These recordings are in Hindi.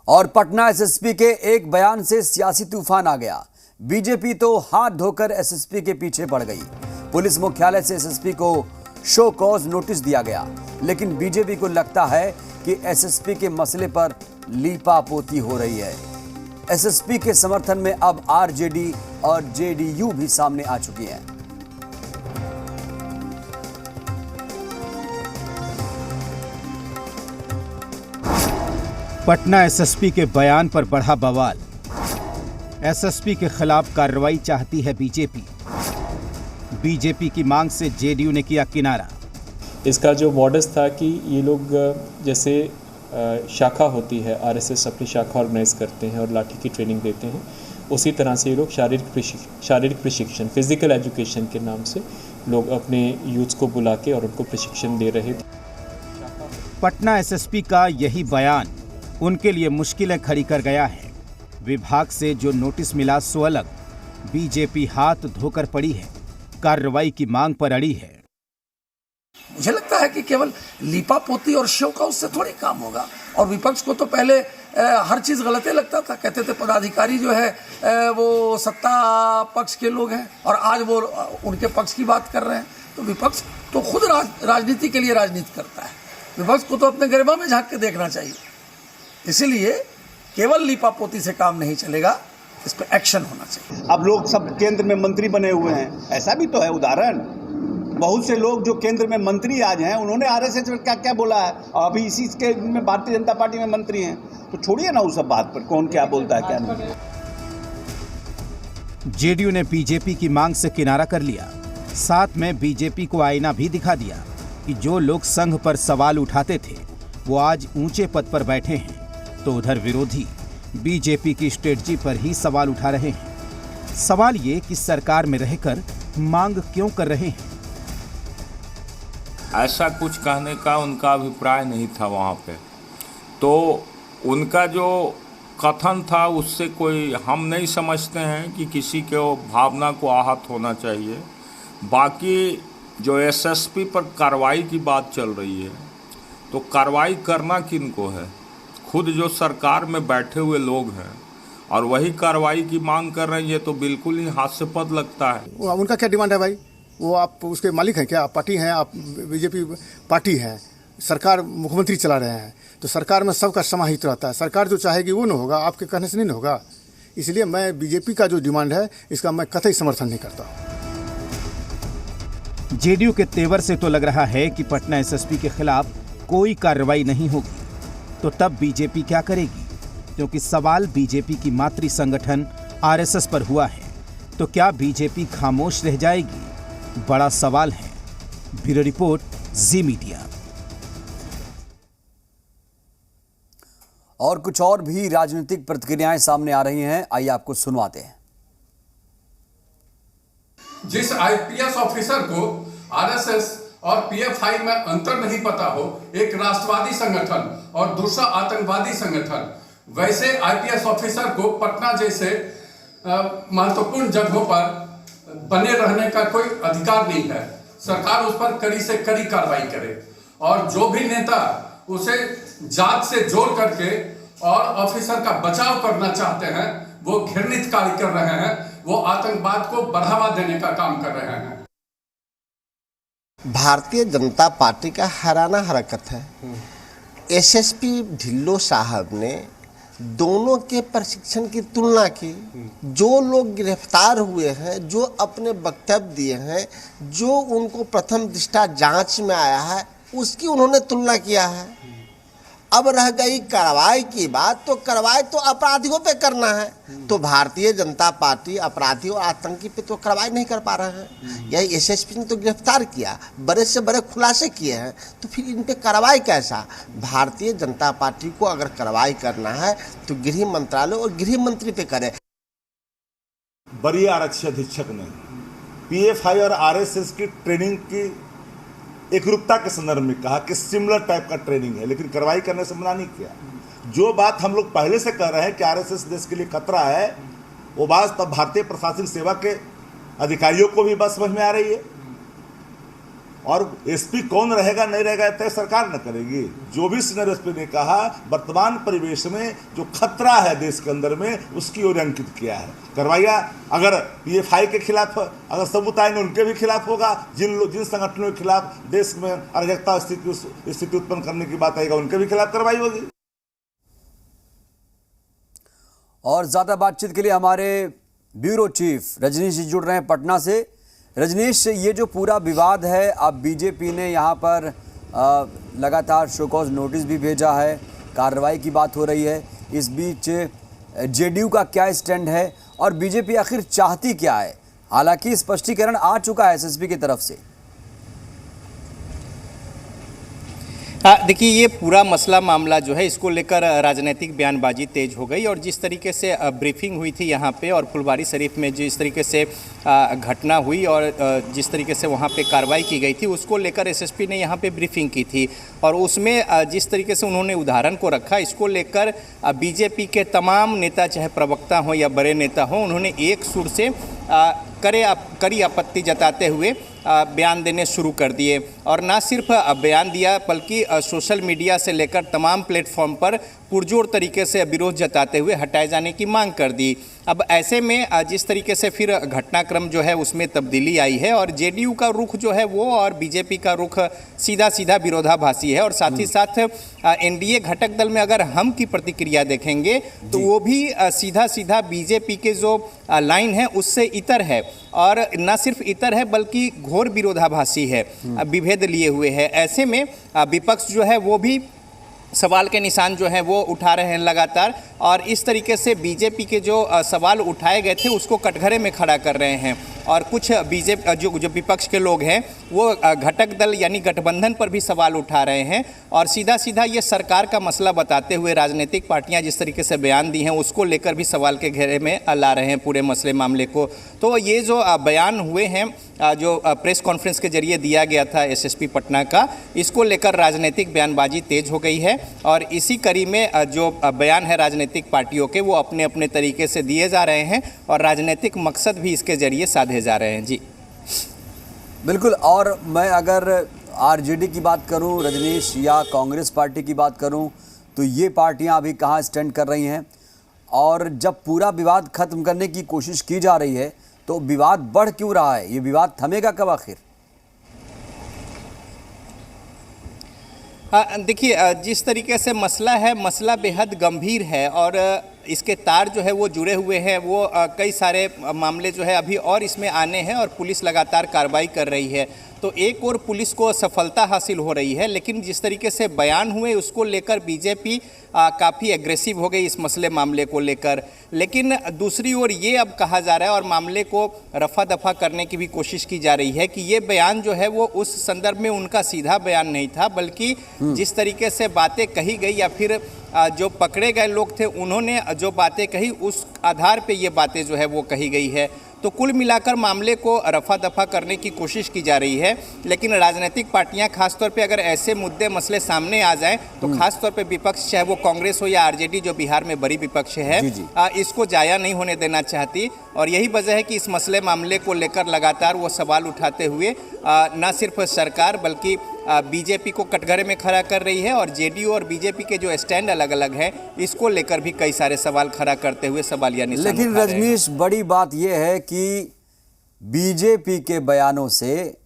और पटना एसएसपी के एक बयान से सियासी तूफान आ गया। बीजेपी तो हाथ धोकर एसएसपी के पीछे पड़ गई। पुलिस मुख्यालय से एसएसपी को शो कॉज नोटिस दिया गया, लेकिन बीजेपी को लगता है कि एसएसपी के मसले पर लीपापोती हो रही है। एसएसपी के समर्थन में अब आरजेडी और जेडीयू भी सामने आ चुकी है। पटना एसएसपी के बयान पर बढ़ा बवाल। एसएसपी के खिलाफ कार्रवाई चाहती है बीजेपी। बीजेपी की मांग से जेडीयू ने किया किनारा। इसका जो मॉडस था कि ये लोग जैसे शाखा होती है, आरएसएस अपनी शाखा ऑर्गेनाइज करते हैं और लाठी की ट्रेनिंग देते हैं, उसी तरह से ये लोग शारीरिक प्रशिक्षण, फिजिकल एजुकेशन के नाम से लोग अपने यूथ्स को बुला के और उनको प्रशिक्षण दे रहे थे। पटना एसएसपी का यही बयान उनके लिए मुश्किलें खड़ी कर गया है। विभाग से जो नोटिस मिला सो अलग। बीजेपी हाथ धोकर पड़ी है, कार्रवाई की मांग पर अड़ी है। मुझे लगता है कि केवल लीपापोती और शो का उससे थोड़ी काम होगा। और विपक्ष को तो पहले हर चीज गलत ही लगता था, कहते थे पदाधिकारी जो है वो सत्ता पक्ष के लोग हैं, और आज वो उनके पक्ष की बात कर रहे हैं। तो विपक्ष तो खुद राजनीति के लिए राजनीति करता है। विपक्ष को तो अपने गरिमा में झांक के देखना चाहिए। इसीलिए केवल लीपापोती से काम नहीं चलेगा, इस पर एक्शन होना चाहिए। अब लोग सब केंद्र में मंत्री बने हुए हैं, ऐसा भी तो है उदाहरण। बहुत से लोग जो केंद्र में मंत्री आज हैं, उन्होंने आरएसएस में क्या क्या बोला है, और अभी इसी के में भारतीय जनता पार्टी में मंत्री हैं। तो छोड़िए ना उस सब बात पर, कौन क्या बोलता है क्या नहीं। जेडीयू ने बीजेपी की मांग से किनारा कर लिया। साथ में बीजेपी को आईना भी दिखा दिया कि जो लोग संघ पर सवाल उठाते थे वो आज ऊंचे पद पर बैठे हैं, तो उधर विरोधी बीजेपी की स्ट्रेटजी पर ही सवाल उठा रहे हैं। सवाल ये कि सरकार में रहकर मांग क्यों कर रहे हैं। ऐसा कुछ कहने का उनका अभिप्राय नहीं था वहाँ पे। तो उनका जो कथन था उससे कोई हम नहीं समझते हैं कि किसी के भावना को आहत होना चाहिए। बाकी जो एसएसपी पर कार्रवाई की बात चल रही है, तो कार्रवाई करना किनको है? खुद जो सरकार में बैठे हुए लोग हैं और वही कार्रवाई की मांग कर रहे हैं, ये तो बिल्कुल ही हास्यास्पद लगता है। उनका क्या डिमांड है भाई? वो आप उसके मालिक हैं क्या? आप पार्टी हैं, आप बीजेपी पार्टी हैं, सरकार मुख्यमंत्री चला रहे हैं, तो सरकार में सबका समाहित रहता है। सरकार जो चाहेगी वो न होगा, आपके कहने से नहीं होगा। इसलिए मैं बीजेपी का जो डिमांड है इसका मैं कतई समर्थन नहीं करता। जेडीयू के तेवर से तो लग रहा है कि पटना एसएसपी के खिलाफ कोई कार्रवाई नहीं होगी, तो तब बीजेपी क्या करेगी? क्योंकि सवाल बीजेपी की मातृ संगठन आरएसएस पर हुआ है, तो क्या बीजेपी खामोश रह जाएगी? बड़ा सवाल है। ब्यूरो रिपोर्ट, जी मीडिया। और कुछ और भी राजनीतिक प्रतिक्रियाएं सामने आ रही हैं, आइए आपको सुनवाते हैं। जिस आईपीएस ऑफिसर को आरएसएस और पीएफआई में अंतर नहीं पता हो, एक राष्ट्रवादी संगठन और दूसरा आतंकवादी संगठन, वैसे आईपीएस ऑफिसर को पटना जैसे महत्वपूर्ण जगहों पर बने रहने का कोई अधिकार नहीं है। सरकार उस पर कड़ी से कड़ी कार्रवाई करे, और जो भी नेता उसे जात से जोड़ करके और ऑफिसर का बचाव करना चाहते हैं, वो घृणित कार्य कर रहे हैं, वो आतंकवाद को बढ़ावा देने का काम कर रहे हैं। भारतीय जनता पार्टी का हैराना हरकत है। एसएसपी ढिल्लो साहब ने दोनों के प्रशिक्षण की तुलना की। जो लोग गिरफ्तार हुए हैं, जो अपने वक्तव्य दिए हैं, जो उनको प्रथम दृष्टया जांच में आया है, उसकी उन्होंने तुलना किया है। अब रह गई कार्रवाई की बात, तो कार्रवाई तो अपराधियों पे करना है। तो भारतीय जनता पार्टी अपराधी और आतंकी पे तो कार्रवाई नहीं कर पा रहे हैं। यही एसएसपी ने तो गिरफ्तार किया, बड़े से बड़े खुलासे किए हैं, तो फिर इन पे कार्रवाई कैसा? भारतीय जनता पार्टी को अगर कार्रवाई करना है तो गृह मंत्रालय और गृह मंत्री पे करे। वरीय आरक्षी अधीक्षक ने पीएफआई और आरएसएस की ट्रेनिंग की एकरूपता के संदर्भ में कहा कि सिमिलर टाइप का ट्रेनिंग है, लेकिन कार्रवाई करने से मना नहीं किया। जो बात हम लोग पहले से कह रहे हैं कि आरएसएस देश के लिए खतरा है, वो बात तब भारतीय प्रशासनिक सेवा के अधिकारियों को भी बस समझ में आ रही है। और एसपी कौन रहेगा नहीं रहेगा तय सरकार न करेगी। जो भी सीनियर एसपी ने कहा वर्तमान परिवेश में जो खतरा है देश के अंदर में उसकी ओर अंकित किया है। कार्रवाइयाँ अगर पीएफआई के खिलाफ अगर सबूत आएंगे उनके भी खिलाफ होगा, जिन संगठनों के खिलाफ देश में अराजकता स्थिति उत्पन्न करने की बात आएगा उनके भी खिलाफ कार्रवाई होगी। और ज्यादा बातचीत के लिए हमारे ब्यूरो चीफ रजनीश जी जुड़ रहे हैं पटना से। रजनीश, ये जो पूरा विवाद है, अब बीजेपी ने यहाँ पर लगातार शो कॉज नोटिस भी भेजा है, कार्रवाई की बात हो रही है। इस बीच जेडीयू का क्या स्टैंड है और बीजेपी आखिर चाहती क्या है? हालांकि स्पष्टीकरण आ चुका है एसएसपी की तरफ से। देखिए, ये पूरा मसला मामला जो है इसको लेकर राजनीतिक बयानबाजी तेज हो गई और जिस तरीके से ब्रीफिंग हुई थी यहाँ पे और फुलवारी शरीफ में जिस तरीके से घटना हुई और जिस तरीके से वहाँ पे कार्रवाई की गई थी उसको लेकर एसएसपी ने यहाँ पे ब्रीफिंग की थी और उसमें जिस तरीके से उन्होंने उदाहरण को रखा, इसको लेकर बीजेपी के तमाम नेता चाहे प्रवक्ता हों या बड़े नेता हों, उन्होंने एक सुर से कड़ी आपत्ति जताते हुए बयान देने शुरू कर दिए और ना सिर्फ बयान दिया बल्कि सोशल मीडिया से लेकर तमाम प्लेटफॉर्म पर पुरजोर तरीके से विरोध जताते हुए हटाए जाने की मांग कर दी। अब ऐसे में जिस तरीके से फिर घटनाक्रम जो है उसमें तब्दीली आई है और जेडीयू का रुख जो है वो और बीजेपी का रुख सीधा सीधा विरोधाभासी है और साथ ही साथ एनडीए घटक दल में अगर हम की प्रतिक्रिया देखेंगे तो वो भी सीधा सीधा बीजेपी के जो लाइन है उससे इतर है और न सिर्फ इतर है बल्कि घोर विरोधाभासी है, विभेद लिए हुए है। ऐसे में विपक्ष जो है वो भी सवाल के निशान जो हैं वो उठा रहे हैं लगातार और इस तरीके से बीजेपी के जो सवाल उठाए गए थे उसको कटघरे में खड़ा कर रहे हैं और कुछ बीजेपी जो विपक्ष के लोग हैं वो घटक दल यानी गठबंधन पर भी सवाल उठा रहे हैं और सीधा सीधा ये सरकार का मसला बताते हुए राजनीतिक पार्टियां जिस तरीके से बयान दी हैं उसको लेकर भी सवाल के घेरे में ला रहे हैं पूरे मसले मामले को। तो ये जो बयान हुए हैं जो प्रेस कॉन्फ्रेंस के जरिए दिया गया था एसएसपी पटना का, इसको लेकर राजनीतिक बयानबाजी तेज हो गई है और इसी कड़ी में जो बयान है राजनीतिक पार्टियों के वो अपने अपने तरीके से दिए जा रहे हैं और राजनीतिक मकसद भी इसके जरिए साधे जा रहे हैं। जी बिल्कुल। और मैं अगर आरजेडी की बात करूं रजनीश या कांग्रेस पार्टी की बात करूं तो ये पार्टियां अभी कहां स्टैंड कर रही हैं और जब पूरा विवाद खत्म करने की कोशिश की जा रही है तो विवाद बढ़ क्यों रहा है? ये विवाद थमेगा कब आखिर? देखिए, जिस तरीके से मसला है, मसला बेहद गंभीर है और इसके तार जो है वो जुड़े हुए हैं। वो कई सारे मामले जो है अभी और इसमें आने हैं और पुलिस लगातार कार्रवाई कर रही है। तो एक और पुलिस को सफलता हासिल हो रही है, लेकिन जिस तरीके से बयान हुए उसको लेकर बीजेपी काफ़ी एग्रेसिव हो गई इस मसले मामले को लेकर। लेकिन दूसरी ओर ये अब कहा जा रहा है और मामले को रफा दफा करने की भी कोशिश की जा रही है कि ये बयान जो है वो उस संदर्भ में उनका सीधा बयान नहीं था, बल्कि जिस तरीके से बातें कही गई या फिर जो पकड़े गए लोग थे उन्होंने जो बातें कही उस आधार पे ये बातें जो है वो कही गई है। तो कुल मिलाकर मामले को रफा दफा करने की कोशिश की जा रही है, लेकिन राजनीतिक पार्टियां खासतौर पे अगर ऐसे मुद्दे मसले सामने आ जाएं तो खासतौर पे विपक्ष चाहे वो कांग्रेस हो या आरजेडी जो बिहार में बड़ी विपक्ष है इसको जाया नहीं होने देना चाहती और यही वजह है कि इस मसले मामले को लेकर लगातार वो सवाल उठाते हुए न सिर्फ सरकार बल्कि बीजेपी को कटघरे में खड़ा कर रही है और जेडीयू और बीजेपी के जो स्टैंड अलग अलग है इसको लेकर भी कई सारे सवाल खड़ा करते हुए सवालिया निशान। लेकिन रजनीश, बड़ी बात यह है कि बीजेपी के बयानों से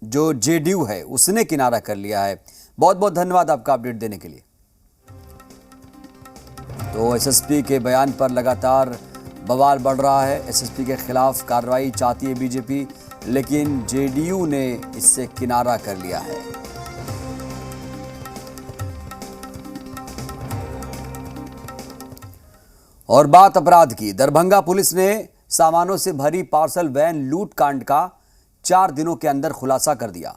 जो जेडीयू है उसने किनारा कर लिया है। बहुत बहुत धन्यवाद आपका अपडेट देने के लिए। तो एसएसपी के बयान पर लगातार बवाल बढ़ रहा है। एसएसपी के खिलाफ कार्रवाई चाहती है बीजेपी, लेकिन जेडीयू ने इससे किनारा कर लिया है। और बात अपराध की। दरभंगा पुलिस ने सामानों से भरी पार्सल वैन लूट कांड का 4 दिनों के अंदर खुलासा कर दिया।